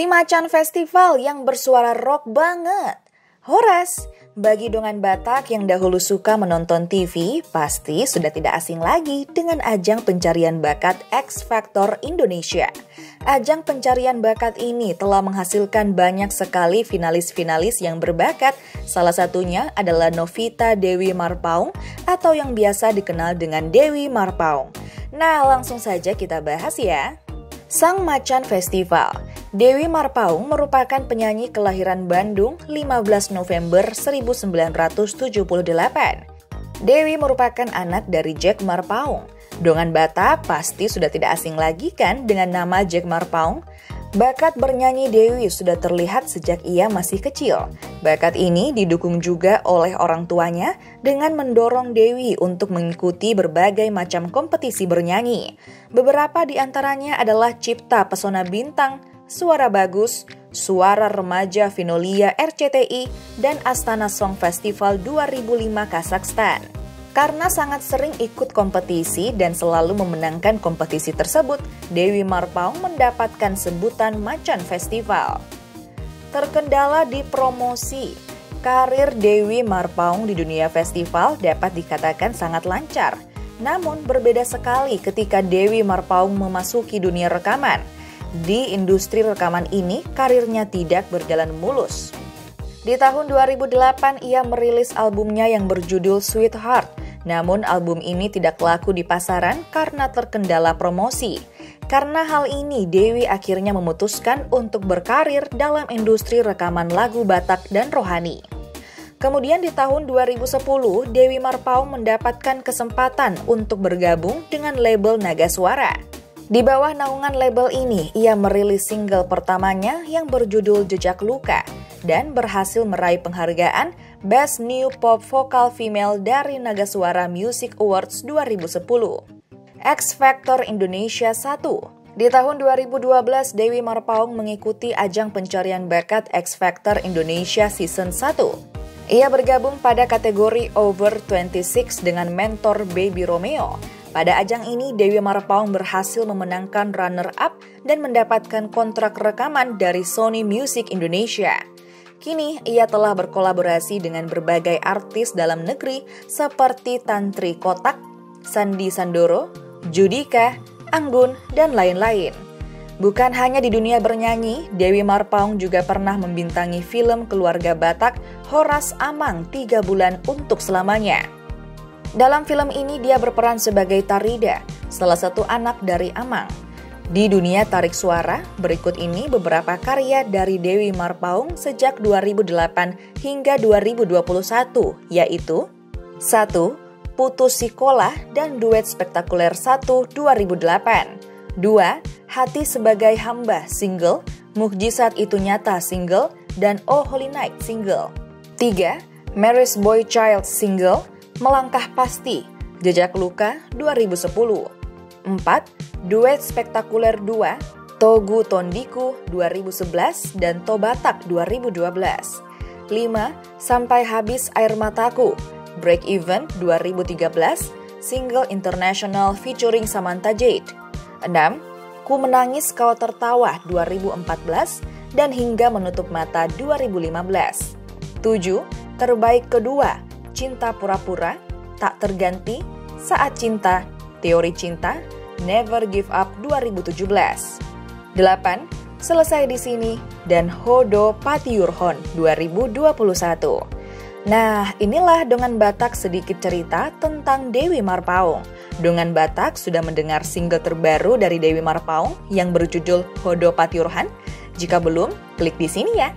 Si Macan Festival yang bersuara rock banget. Horas, bagi dongan Batak yang dahulu suka menonton TV, pasti sudah tidak asing lagi dengan ajang pencarian bakat X Factor Indonesia. Ajang pencarian bakat ini telah menghasilkan banyak sekali finalis-finalis yang berbakat, salah satunya adalah Novita Dewi Marpaung atau yang biasa dikenal dengan Dewi Marpaung. Nah, langsung saja kita bahas ya. Sang Macan Festival. Dewi Marpaung merupakan penyanyi kelahiran Bandung 15 November 1978. Dewi merupakan anak dari Jack Marpaung. Dongan Batak pasti sudah tidak asing lagi kan dengan nama Jack Marpaung? Bakat bernyanyi Dewi sudah terlihat sejak ia masih kecil. Bakat ini didukung juga oleh orang tuanya dengan mendorong Dewi untuk mengikuti berbagai macam kompetisi bernyanyi. Beberapa di antaranya adalah Cipta Pesona Bintang, Suara Bagus, Suara Remaja Vinolia RCTI, dan Astana Song Festival 2005 Kazakhstan. Karena sangat sering ikut kompetisi dan selalu memenangkan kompetisi tersebut, Dewi Marpaung mendapatkan sebutan Macan Festival. Terkendala di promosi, karir Dewi Marpaung di dunia festival dapat dikatakan sangat lancar. Namun berbeda sekali ketika Dewi Marpaung memasuki dunia rekaman. Di industri rekaman ini, karirnya tidak berjalan mulus. Di tahun 2008, ia merilis albumnya yang berjudul Sweetheart. Namun album ini tidak laku di pasaran karena terkendala promosi. Karena hal ini, Dewi akhirnya memutuskan untuk berkarir dalam industri rekaman lagu Batak dan rohani. Kemudian di tahun 2010, Dewi Marpaung mendapatkan kesempatan untuk bergabung dengan label Naga Suara. Di bawah naungan label ini, ia merilis single pertamanya yang berjudul Jejak Luka dan berhasil meraih penghargaan Best New Pop Vocal Female dari Naga Suara Music Awards 2010. X Factor Indonesia 1. Di tahun 2012, Dewi Marpaung mengikuti ajang pencarian bakat X Factor Indonesia Season 1. Ia bergabung pada kategori Over 26 dengan mentor Baby Romeo. Pada ajang ini, Dewi Marpaung berhasil memenangkan runner-up dan mendapatkan kontrak rekaman dari Sony Music Indonesia. Kini, ia telah berkolaborasi dengan berbagai artis dalam negeri seperti Tantri Kotak, Sandi Sandoro, Judika, Anggun, dan lain-lain. Bukan hanya di dunia bernyanyi, Dewi Marpaung juga pernah membintangi film keluarga Batak Horas Amang 3 bulan untuk selamanya. Dalam film ini dia berperan sebagai Tarida, salah satu anak dari Amang. Di dunia tarik suara, berikut ini beberapa karya dari Dewi Marpaung sejak 2008 hingga 2021, yaitu 1. Putus Sikolah dan Duet Spektakuler 1 2008. 2. Hati Sebagai Hamba single, Mukjizat Itu Nyata single, dan Oh Holy Night single. 3. Mary's Boy Child single, Melangkah Pasti, Jejak Luka 2010. 4. Duet Spektakuler 2, Togu Tondiku 2011 dan Tobatak 2012. 5. Sampai Habis Air Mataku, Break Even 2013, single internasional featuring Samantha Jade. 6. Ku Menangis Kau Tertawa 2014 dan Hingga Menutup Mata 2015. 7. Terbaik Kedua, Cinta Pura-Pura, Tak Terganti, Saat Cinta, Teori Cinta, Never Give Up 2017. 8. Selesai di Sini, dan Hodo Patiurhon 2021. Nah, inilah Dongan Batak sedikit cerita tentang Dewi Marpaung. Dongan Batak sudah mendengar single terbaru dari Dewi Marpaung yang berjudul Hodo Patiurhon? Jika belum, klik di sini ya.